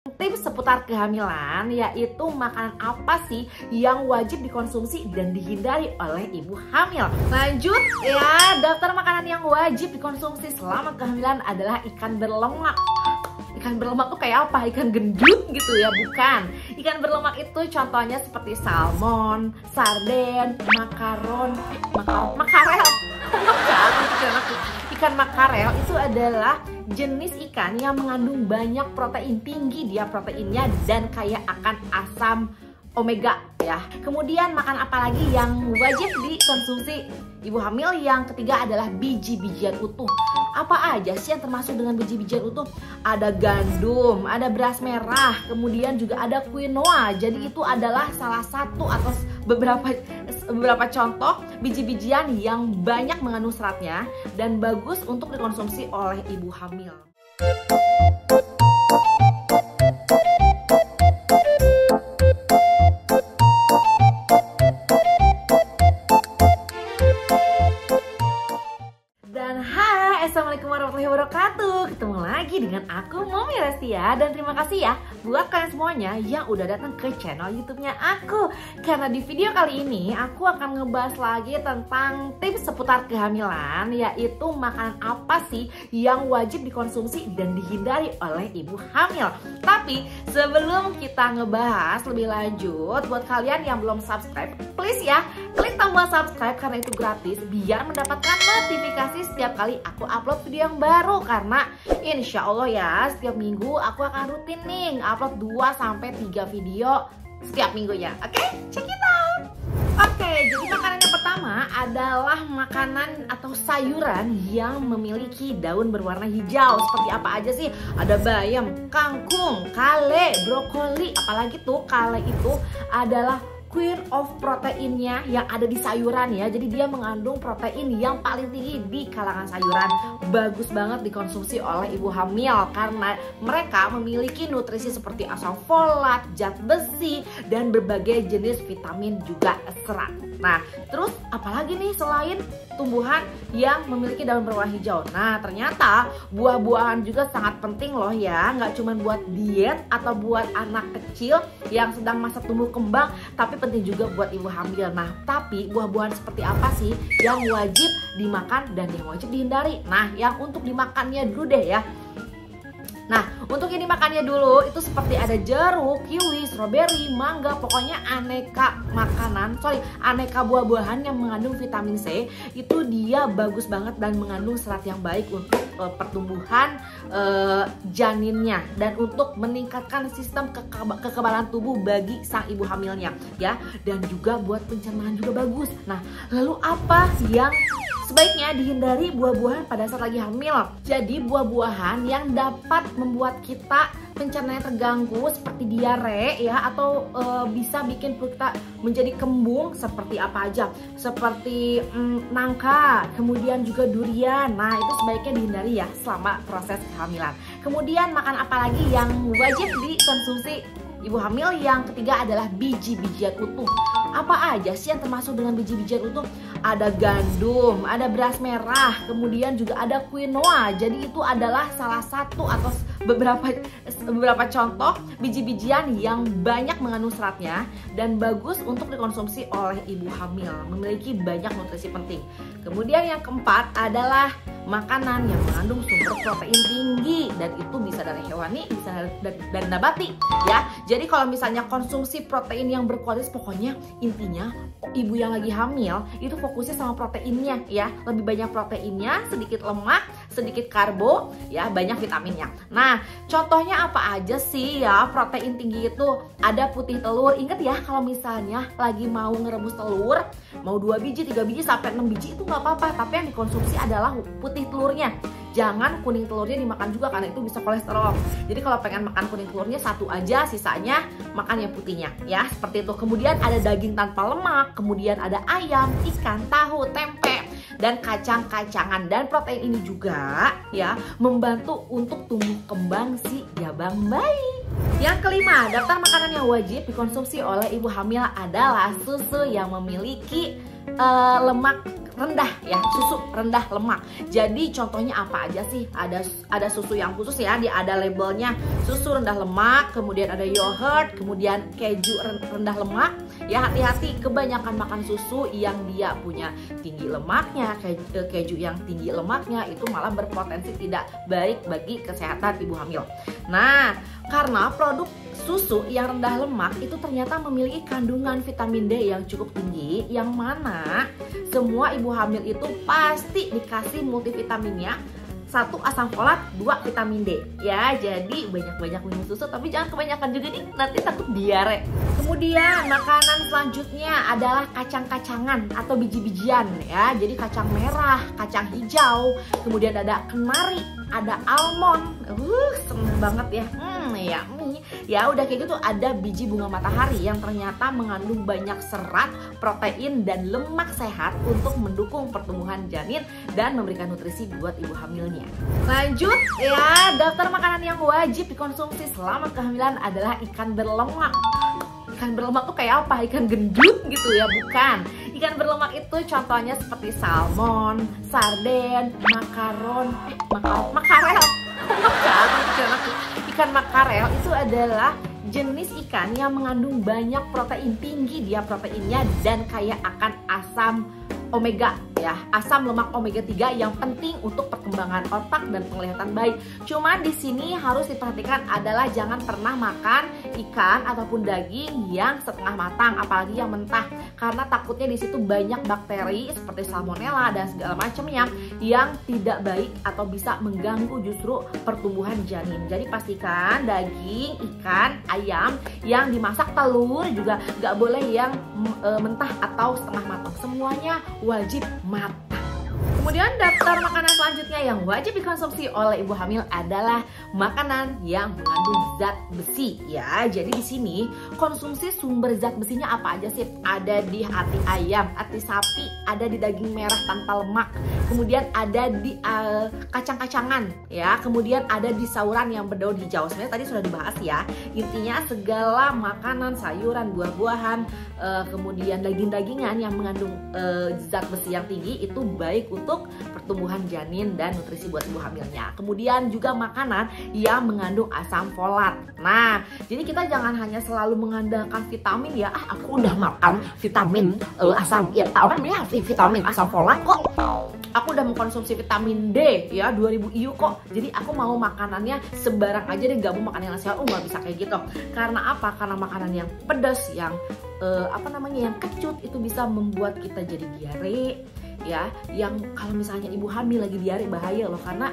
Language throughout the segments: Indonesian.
Tips seputar kehamilan, yaitu makanan apa sih yang wajib dikonsumsi dan dihindari oleh ibu hamil. Lanjut ya, daftar makanan yang wajib dikonsumsi selama kehamilan adalah ikan berlemak. Ikan berlemak tuh kayak apa? Ikan gendut gitu ya? Bukan. Ikan berlemak itu contohnya seperti salmon, sarden, makarel. Ikan makarel itu adalah jenis ikan yang mengandung banyak protein, tinggi dia proteinnya dan kaya akan asam omega ya. Kemudian makan apa lagi yang wajib dikonsumsi ibu hamil? Yang ketiga adalah biji-bijian utuh. Apa aja sih yang termasuk dengan biji-bijian utuh? Ada gandum, ada beras merah, kemudian juga ada quinoa. Jadi itu adalah salah satu atau beberapa contoh biji-bijian yang banyak mengandung seratnya dan bagus untuk dikonsumsi oleh ibu hamil. Assalamualaikum warahmatullahi wabarakatuh. Ketemu lagi dengan aku Momi Restia. Dan terima kasih ya buat kalian semuanya yang udah datang ke channel YouTube-nya aku. Karena di video kali ini aku akan ngebahas lagi tentang tips seputar kehamilan, yaitu makanan apa sih yang wajib dikonsumsi dan dihindari oleh ibu hamil. Tapi sebelum kita ngebahas lebih lanjut, buat kalian yang belum subscribe, please ya klik tombol subscribe karena itu gratis, biar mendapatkan notifikasi setiap kali aku upload video yang baru. Karena insya Allah ya setiap minggu aku akan rutin nih upload 2-3 video setiap minggunya. Oke, check it out. Oke, jadi makanan yang pertama adalah makanan atau sayuran yang memiliki daun berwarna hijau. Seperti apa aja sih? Ada bayam, kangkung, kale, brokoli. Apalagi tuh kale itu adalah queen of proteinnya yang ada di sayuran ya. Jadi dia mengandung protein yang paling tinggi di kalangan sayuran. Bagus banget dikonsumsi oleh ibu hamil karena mereka memiliki nutrisi seperti asam folat, zat besi, dan berbagai jenis vitamin juga serat. Nah, terus apalagi nih selain tumbuhan yang memiliki daun berwarna hijau? Nah, ternyata buah-buahan juga sangat penting loh ya. Nggak cuma buat diet atau buat anak kecil yang sedang masa tumbuh kembang, tapi penting juga buat ibu hamil. Nah, tapi buah-buahan seperti apa sih yang wajib dimakan dan yang wajib dihindari? Nah, yang untuk dimakannya dulu deh ya. Nah, untuk yang dimakannya dulu itu seperti ada jeruk, kiwi, stroberi, mangga, pokoknya aneka buah-buahan yang mengandung vitamin C. Itu dia bagus banget dan mengandung serat yang baik untuk pertumbuhan janinnya dan untuk meningkatkan sistem kekebalan tubuh bagi sang ibu hamilnya ya, dan juga buat pencernaan juga bagus. Nah, lalu apa yang sebaiknya dihindari buah-buahan pada saat lagi hamil? Jadi buah-buahan yang dapat membuat kita pencernaan terganggu seperti diare ya, atau bisa bikin perut kita menjadi kembung seperti apa aja? Seperti nangka, kemudian juga durian. Nah, itu sebaiknya dihindari ya selama proses kehamilan. Kemudian makan apa lagi yang wajib dikonsumsi ibu hamil? Yang ketiga adalah biji-bijian utuh. Apa aja sih yang termasuk dengan biji-bijian utuh? Ada gandum, ada beras merah, kemudian juga ada quinoa. Jadi itu adalah salah satu atau beberapa contoh biji-bijian yang banyak mengandung seratnya dan bagus untuk dikonsumsi oleh ibu hamil. Memiliki banyak nutrisi penting. Kemudian yang keempat adalah makanan yang mengandung sumber protein tinggi, dan itu bisa dari hewani, bisa dari nabati ya. Jadi kalau misalnya konsumsi protein yang berkualitas, pokoknya intinya ibu yang lagi hamil itu fokusnya sama proteinnya ya. Lebih banyak proteinnya, sedikit lemak, sedikit karbo ya, banyak vitaminnya. Nah, contohnya apa aja sih ya protein tinggi itu? Ada putih telur. Ingat ya, kalau misalnya lagi mau ngerebus telur, mau 2 biji, 3 biji sampai 6 biji itu nggak apa-apa, tapi yang dikonsumsi adalah putih telurnya. Jangan kuning telurnya dimakan juga karena itu bisa kolesterol. Jadi kalau pengen makan kuning telurnya satu aja, sisanya makan yang putihnya ya, seperti itu. Kemudian ada daging tanpa lemak, kemudian ada ayam, ikan, tahu, tempe, dan kacang-kacangan. Dan protein ini juga ya membantu untuk tumbuh kembang si jabang bayi. Yang kelima, daftar makanan yang wajib dikonsumsi oleh ibu hamil adalah susu yang memiliki lemak rendah ya, susu rendah lemak. Jadi contohnya apa aja sih? Ada susu yang khusus ya, dia ada labelnya susu rendah lemak, kemudian ada yogurt, kemudian keju rendah lemak. Ya hati-hati, kebanyakan makan susu yang dia punya tinggi lemaknya, keju yang tinggi lemaknya itu malah berpotensi tidak baik bagi kesehatan ibu hamil. Nah, karena produk susu yang rendah lemak itu ternyata memiliki kandungan vitamin D yang cukup tinggi, yang mana semua ibu hamil itu pasti dikasih multivitaminnya. 1 asam folat, 2 vitamin D ya. Jadi banyak-banyak minum susu, tapi jangan kebanyakan juga nih, nanti takut diare. Kemudian makanan selanjutnya adalah kacang-kacangan atau biji-bijian ya. Jadi kacang merah, kacang hijau, kemudian ada kenari, ada almond. Seneng banget ya. Ya mie. Ya udah kayak gitu, ada biji bunga matahari yang ternyata mengandung banyak serat, protein dan lemak sehat untuk mendukung pertumbuhan janin dan memberikan nutrisi buat ibu hamilnya. Lanjut ya, daftar makanan yang wajib dikonsumsi selama kehamilan adalah ikan berlemak. Ikan berlemak tuh kayak apa? Ikan gendut gitu ya? Bukan. Ikan berlemak itu contohnya seperti salmon, sarden, makarel. Ikan makarel itu adalah jenis ikan yang mengandung banyak protein, tinggi dia proteinnya dan kaya akan asam omega ya, asam lemak omega 3 yang penting untuk perkembangan otak dan penglihatan baik. Cuman di sini harus diperhatikan adalah jangan pernah makan ikan ataupun daging yang setengah matang, apalagi yang mentah, karena takutnya di situ banyak bakteri seperti salmonella dan segala macamnya yang tidak baik atau bisa mengganggu justru pertumbuhan janin. Jadi pastikan daging, ikan, ayam yang dimasak, telur juga nggak boleh yang mentah atau setengah matang, semuanya wajib matang. Kemudian daftar makanan selanjutnya yang wajib dikonsumsi oleh ibu hamil adalah makanan yang mengandung zat besi ya. Jadi di sini konsumsi sumber zat besinya apa aja sih? Ada di hati ayam, hati sapi, ada di daging merah tanpa lemak, kemudian ada di kacang-kacangan ya, kemudian ada di sayuran yang berdaun hijau. Sebenarnya tadi sudah dibahas ya. Intinya segala makanan, sayuran, buah-buahan, kemudian daging-dagingan yang mengandung zat besi yang tinggi itu baik untuk pertumbuhan janin dan nutrisi buat ibu hamilnya. Kemudian juga makanan yang mengandung asam folat. Nah, jadi kita jangan hanya selalu mengandalkan vitamin ya. Aku udah makan vitamin asam ya, namanya vitamin asam folat kok. Aku udah mengkonsumsi vitamin D ya 2000 IU kok. Jadi aku mau makanannya sembarang aja deh, gak mau makan yang sehat. Nggak bisa kayak gitu. Karena apa? Karena makanan yang pedas, yang yang kecut itu bisa membuat kita jadi diare ya. Yang kalau misalnya ibu hamil lagi diare bahaya loh, karena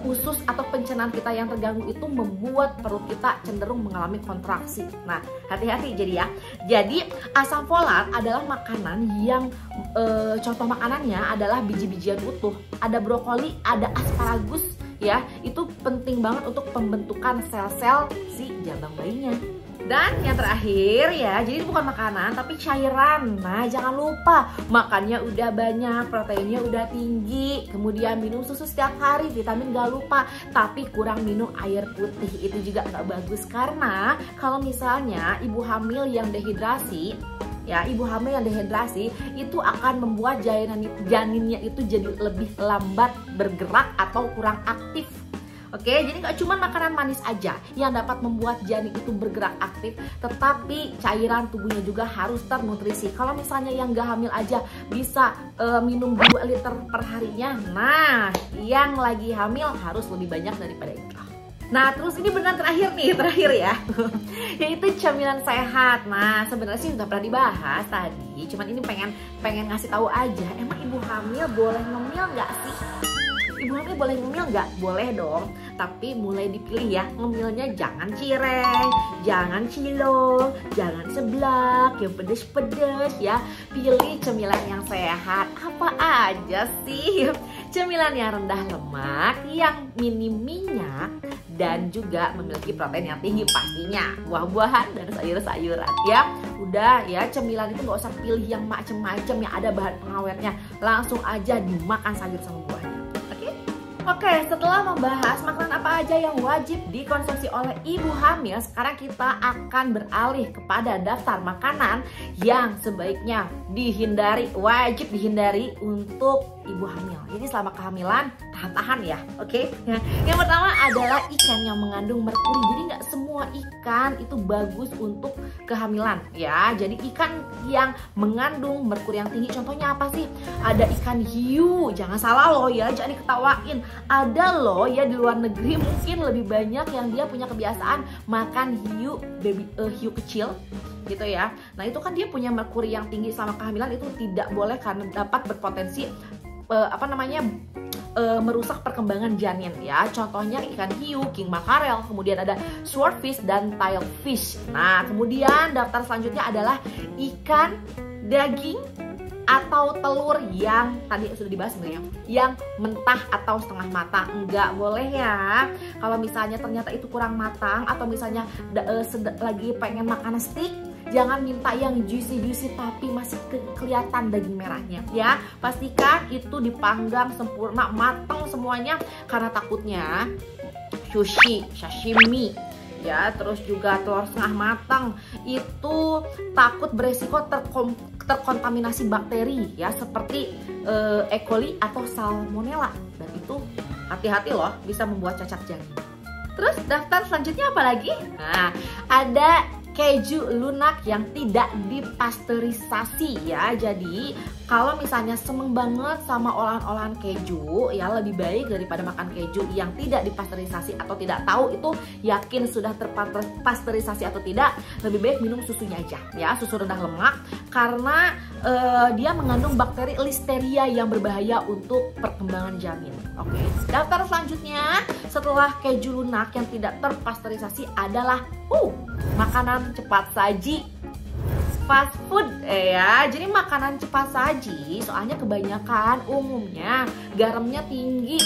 usus atau pencernaan kita yang terganggu itu membuat perut kita cenderung mengalami kontraksi. Nah, hati-hati jadi ya. Jadi asam folat adalah makanan yang contoh makanannya adalah biji-bijian utuh, ada brokoli, ada asparagus ya. Itu penting banget untuk pembentukan sel-sel si jabang bayinya. Dan yang terakhir ya, jadi ini bukan makanan tapi cairan. Nah, jangan lupa makannya udah banyak, proteinnya udah tinggi, kemudian minum susu setiap hari, vitamin gak lupa, tapi kurang minum air putih. Itu juga gak bagus, karena kalau misalnya ibu hamil yang dehidrasi ya, ibu hamil yang dehidrasi itu akan membuat janinnya itu jadi lebih lambat bergerak atau kurang aktif. Oke, jadi gak cuma makanan manis aja yang dapat membuat janin itu bergerak aktif, tetapi cairan tubuhnya juga harus ternutrisi. Kalau misalnya yang gak hamil aja bisa minum 2 liter per harinya, nah yang lagi hamil harus lebih banyak daripada itu. Nah, terus ini benar terakhir ya, yaitu camilan sehat. Nah, sebenarnya sih udah pernah dibahas tadi, cuman ini pengen ngasih tahu aja, emang ibu hamil boleh ngemil nggak sih? Ibu hamil boleh ngemil nggak? Boleh dong, tapi mulai dipilih ya. Ngemilnya jangan cireng, jangan cilok, jangan seblak, yang pedes-pedes ya. Pilih cemilan yang sehat. Apa aja sih? Cemilan yang rendah lemak, yang minim minyak, dan juga memiliki protein yang tinggi pastinya. Buah-buahan dan sayur-sayuran ya. Udah ya, cemilan itu nggak usah pilih yang macem-macem yang ada bahan pengawetnya. Langsung aja dimakan sayur sama buahnya. Oke, setelah membahas makanan apa aja yang wajib dikonsumsi oleh ibu hamil, sekarang kita akan beralih kepada daftar makanan yang sebaiknya dihindari, wajib dihindari untuk ibu hamil. Jadi selama kehamilan tahan-tahan ya, oke? Nah, yang pertama adalah ikan yang mengandung merkuri. Jadi nggak semua ikan itu bagus untuk kehamilan ya. Jadi ikan yang mengandung merkuri yang tinggi, contohnya apa sih? Ada ikan hiu, jangan salah loh ya, jangan diketawain. Ada loh ya di luar negeri mungkin lebih banyak yang dia punya kebiasaan makan hiu hiu kecil gitu ya. Nah itu kan dia punya merkuri yang tinggi selama kehamilan, itu tidak boleh karena dapat berpotensi merusak perkembangan janin ya. Contohnya ikan hiu, king mackerel, kemudian ada swordfish dan tilefish. Nah kemudian daftar selanjutnya adalah ikan, daging, atau telur yang tadi sudah dibahas sebenarnya, yang mentah atau setengah matang. Enggak boleh ya. Kalau misalnya ternyata itu kurang matang atau misalnya lagi pengen makan steak, jangan minta yang juicy tapi masih kelihatan daging merahnya ya. Pastikan itu dipanggang sempurna, matang semuanya, karena takutnya sashimi ya, terus juga telur setengah matang itu takut beresiko terkontaminasi bakteri ya, seperti E. coli atau salmonella, dan itu hati-hati loh, bisa membuat cacat janin. Terus daftar selanjutnya apa lagi? Nah, ada keju lunak yang tidak dipasteurisasi ya. Jadi kalau misalnya seneng banget sama olahan-olahan keju ya, lebih baik daripada makan keju yang tidak dipasteurisasi atau tidak tahu itu yakin sudah terpasteurisasi atau tidak, lebih baik minum susunya aja ya, susu rendah lemak, karena dia mengandung bakteri listeria yang berbahaya untuk perkembangan janin. Oke, daftar selanjutnya setelah keju lunak yang tidak terpasteurisasi adalah makanan cepat saji, fast food ya. Jadi makanan cepat saji soalnya kebanyakan umumnya garamnya tinggi,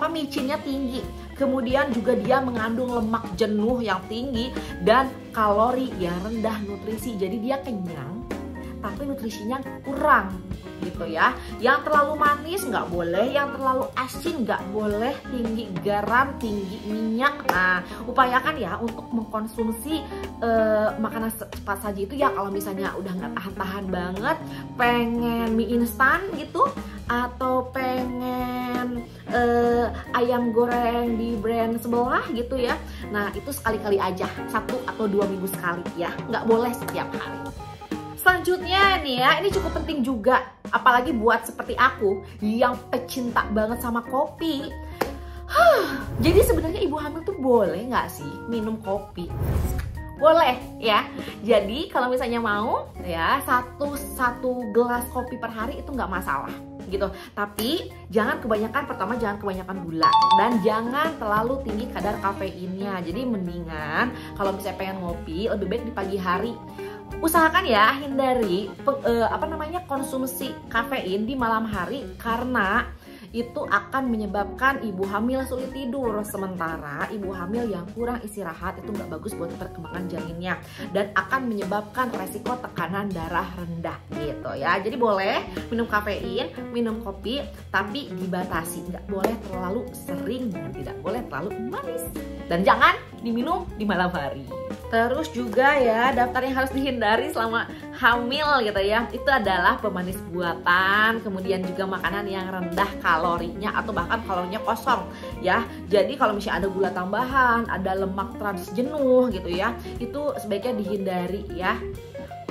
micinnya tinggi, kemudian juga dia mengandung lemak jenuh yang tinggi dan kalori yang rendah nutrisi. Jadi dia kenyang tapi nutrisinya kurang gitu ya. Yang terlalu manis nggak boleh, yang terlalu asin nggak boleh, tinggi garam, tinggi minyak. Nah upayakan ya untuk mengkonsumsi makanan cepat saji itu ya, kalau misalnya udah nggak tahan-tahan banget, pengen mie instan gitu, atau pengen ayam goreng di brand sebelah gitu ya. Nah itu sekali-kali aja, 1 atau 2 minggu sekali ya, nggak boleh setiap hari. Selanjutnya nih ya, ini cukup penting juga, apalagi buat seperti aku yang pecinta banget sama kopi. Jadi sebenarnya ibu hamil tuh boleh nggak sih minum kopi? Boleh ya. Jadi kalau misalnya mau ya, satu gelas kopi per hari itu nggak masalah gitu. Tapi jangan kebanyakan, pertama jangan kebanyakan gula dan jangan terlalu tinggi kadar kafeinnya. Jadi mendingan kalau misalnya pengen ngopi, lebih baik di pagi hari. Usahakan ya hindari konsumsi kafein di malam hari, karena itu akan menyebabkan ibu hamil sulit tidur. Sementara ibu hamil yang kurang istirahat itu nggak bagus buat perkembangan janinnya dan akan menyebabkan resiko tekanan darah rendah gitu ya. Jadi boleh minum kafein, minum kopi, tapi dibatasi, nggak boleh terlalu sering dan tidak boleh terlalu manis, dan jangan diminum di malam hari. Terus juga ya, daftar yang harus dihindari selama hamil gitu ya, itu adalah pemanis buatan, kemudian juga makanan yang rendah kalorinya atau bahkan kalorinya kosong ya. Jadi kalau misalnya ada gula tambahan, ada lemak trans jenuh gitu ya, itu sebaiknya dihindari ya.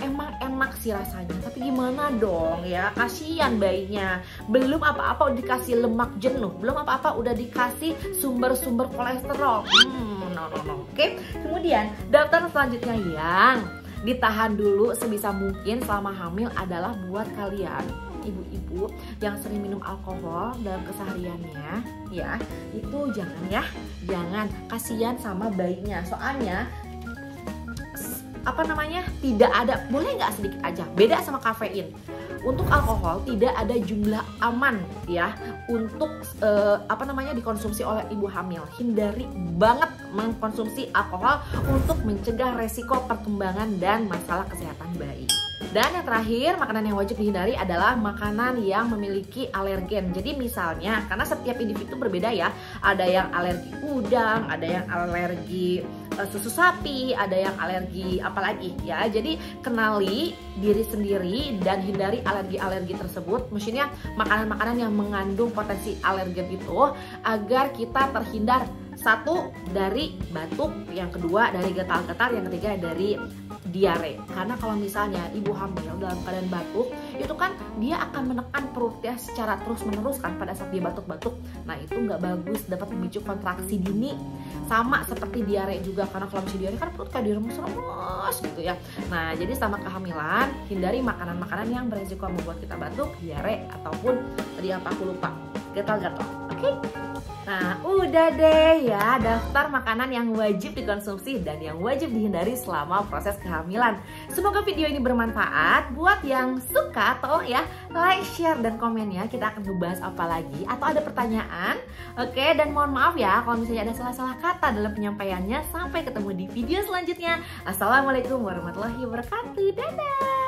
Emang enak sih rasanya, tapi gimana dong ya, kasihan bayinya. Belum apa-apa udah dikasih lemak jenuh, belum apa-apa udah dikasih sumber-sumber kolesterol. No. Oke. Kemudian daftar selanjutnya yang ditahan dulu sebisa mungkin selama hamil adalah buat kalian ibu-ibu yang sering minum alkohol dalam kesehariannya ya, itu jangan, kasihan sama bayinya. Soalnya tidak ada, boleh nggak sedikit aja, beda sama kafein. Untuk alkohol tidak ada jumlah aman ya untuk dikonsumsi oleh ibu hamil. Hindari banget mengkonsumsi alkohol untuk mencegah resiko perkembangan dan masalah kesehatan bayi. Dan yang terakhir, makanan yang wajib dihindari adalah makanan yang memiliki alergen. Jadi misalnya, karena setiap individu berbeda ya, ada yang alergi udang, ada yang alergi susu sapi, ada yang alergi apalagi ya. Jadi kenali diri sendiri dan hindari alergi-alergi tersebut. Maksudnya makanan-makanan yang mengandung potensi alergen itu, agar kita terhindar, satu dari batuk, yang kedua dari gatal-gatal, yang ketiga dari diare. Karena kalau misalnya ibu hamil dalam keadaan batuk, itu kan dia akan menekan perutnya secara terus-menerus kan pada saat dia batuk-batuk. Nah itu nggak bagus, dapat memicu kontraksi dini. Sama seperti diare juga, karena kalau misalnya diare kan perut kayak diremes-remes gitu ya. Nah jadi selama kehamilan, hindari makanan-makanan yang beresiko membuat kita batuk, diare, ataupun tadi apa aku lupa, gatal-gatal. Oke? Nah, udah deh ya daftar makanan yang wajib dikonsumsi dan yang wajib dihindari selama proses kehamilan. Semoga video ini bermanfaat. Buat yang suka, tolong ya like, share, dan komennya. Kita akan ngebahas apa lagi atau ada pertanyaan. Oke, dan mohon maaf ya kalau misalnya ada salah-salah kata dalam penyampaiannya. Sampai ketemu di video selanjutnya. Assalamualaikum warahmatullahi wabarakatuh. Dadah.